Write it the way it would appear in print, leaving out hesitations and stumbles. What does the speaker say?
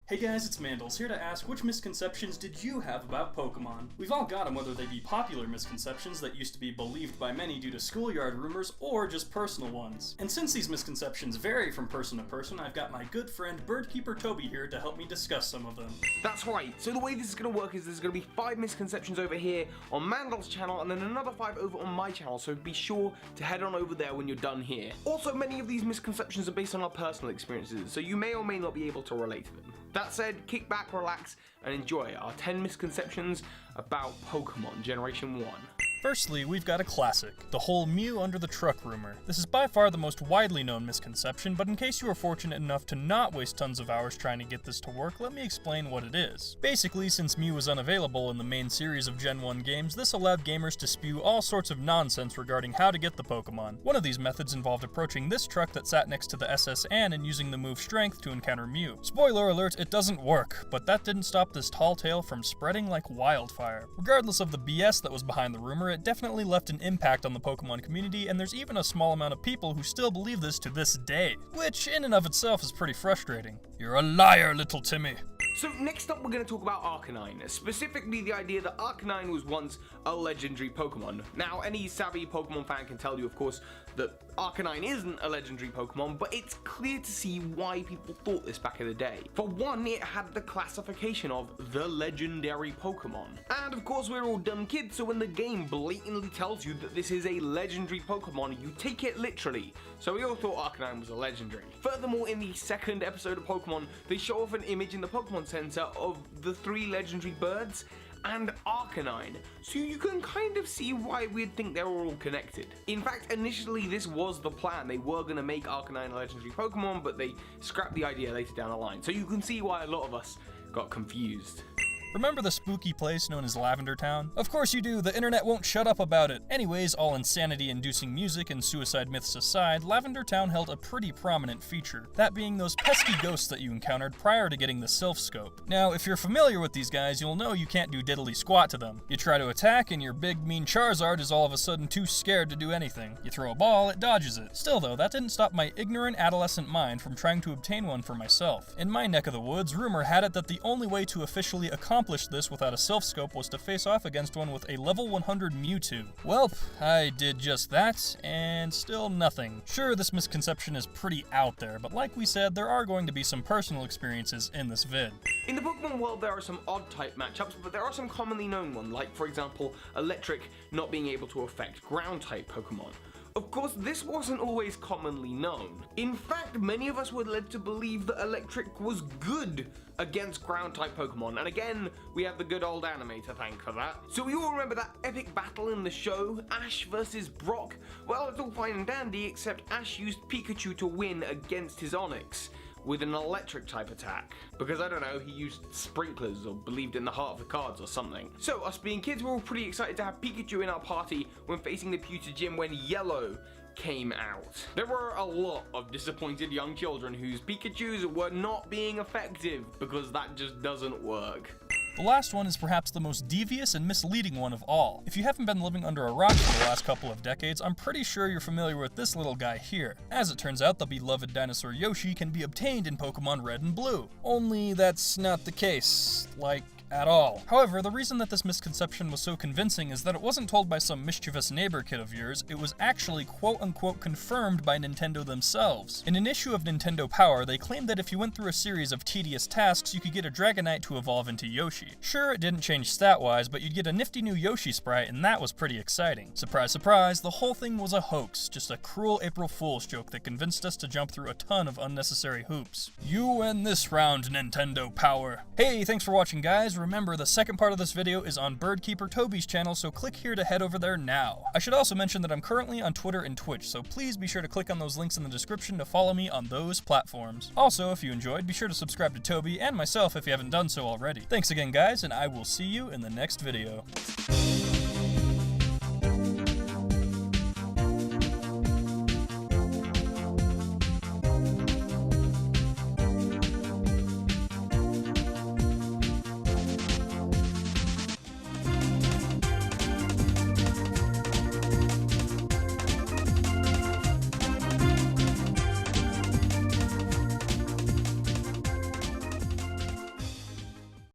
Hey guys, it's Mandles, here to ask which misconceptions did you have about Pokemon? We've all got them, whether they be popular misconceptions that used to be believed by many due to schoolyard rumors, or just personal ones. And since these misconceptions vary from person to person, I've got my good friend Birdkeepertoby here to help me discuss some of them. That's right, so the way this is going to work is there's going to be 5 misconceptions over here on Mandles' channel, and then another 5 over on my channel, so be sure to head on over there when you're done here. Also, many of these misconceptions are based on our personal experiences, so you may or may not be able to relate to them. That said, kick back, relax, and enjoy our 10 misconceptions about Pokemon Generation 1. Firstly, we've got a classic, the whole Mew Under the Truck rumor. This is by far the most widely known misconception, but in case you were fortunate enough to not waste tons of hours trying to get this to work, let me explain what it is. Basically, since Mew was unavailable in the main series of Gen 1 games, this allowed gamers to spew all sorts of nonsense regarding how to get the Pokemon. One of these methods involved approaching this truck that sat next to the SS Anne and using the move Strength to encounter Mew. Spoiler alert, it doesn't work, but that didn't stop this tall tale from spreading like wildfire. Regardless of the BS that was behind the rumor, it definitely left an impact on the Pokemon community, and there's even a small amount of people who still believe this to this day, which in and of itself is pretty frustrating. You're a liar, little Timmy. So next up we're going to talk about Arcanine, specifically the idea that Arcanine was once a legendary Pokemon. Now, any savvy Pokemon fan can tell you, of course, that Arcanine isn't a legendary Pokemon, but it's clear to see why people thought this back in the day. For one, it had the classification of the legendary Pokemon. And of course we're all dumb kids, so when the game blatantly tells you that this is a legendary Pokemon, you take it literally. So we all thought Arcanine was a legendary. Furthermore, in the second episode of Pokemon, they show off an image in the Pokemon Center of the 3 legendary birds and Arcanine, so you can kind of see why we'd think they were all connected. In fact, initially this was the plan. They were going to make Arcanine a legendary Pokemon, but they scrapped the idea later down the line, so you can see why a lot of us got confused. Remember the spooky place known as Lavender Town? Of course you do, the internet won't shut up about it. Anyways, all insanity-inducing music and suicide myths aside, Lavender Town held a pretty prominent feature, that being those pesky ghosts that you encountered prior to getting the Sylph Scope. Now, if you're familiar with these guys, you'll know you can't do diddly squat to them. You try to attack, and your big mean Charizard is all of a sudden too scared to do anything. You throw a ball, it dodges it. Still though, that didn't stop my ignorant adolescent mind from trying to obtain one for myself. In my neck of the woods, rumor had it that the only way to officially accomplish this without a Sylph Scope was to face off against one with a level 100 Mewtwo. Welp, I did just that, and still nothing. Sure, this misconception is pretty out there, but like we said, there are going to be some personal experiences in this vid. In the Pokemon world, there are some odd type matchups, but there are some commonly known ones, like for example, Electric not being able to affect ground type Pokemon. Of course, this wasn't always commonly known. In fact, many of us were led to believe that Electric was good against ground-type Pokemon, and again, we have the good old anime to thank for that. So we all remember that epic battle in the show, Ash versus Brock? Well, it's all fine and dandy, except Ash used Pikachu to win against his Onix with an electric type attack. Because, I don't know, he used sprinklers or believed in the heart of the cards or something. So, us being kids, we're all pretty excited to have Pikachu in our party when facing the Pewter Gym when Yellow came out. There were a lot of disappointed young children whose Pikachus were not being effective because that just doesn't work. The last one is perhaps the most devious and misleading one of all. If you haven't been living under a rock for the last couple of decades, I'm pretty sure you're familiar with this little guy here. As it turns out, the beloved dinosaur Yoshi can be obtained in Pokemon Red and Blue. Only that's not the case, like, at all. However, the reason that this misconception was so convincing is that it wasn't told by some mischievous neighbor kid of yours, it was actually quote-unquote confirmed by Nintendo themselves. In an issue of Nintendo Power, they claimed that if you went through a series of tedious tasks, you could get a Dragonite to evolve into Yoshi. Sure, it didn't change stat-wise, but you'd get a nifty new Yoshi sprite, and that was pretty exciting. Surprise, surprise, the whole thing was a hoax, just a cruel April Fool's joke that convinced us to jump through a ton of unnecessary hoops. You win this round, Nintendo Power. Hey, thanks for watching, guys. Remember, the second part of this video is on Birdkeepertoby's channel, so click here to head over there now. I should also mention that I'm currently on Twitter and Twitch, so please be sure to click on those links in the description to follow me on those platforms. Also, if you enjoyed, be sure to subscribe to Toby and myself if you haven't done so already. Thanks again, guys, and I will see you in the next video.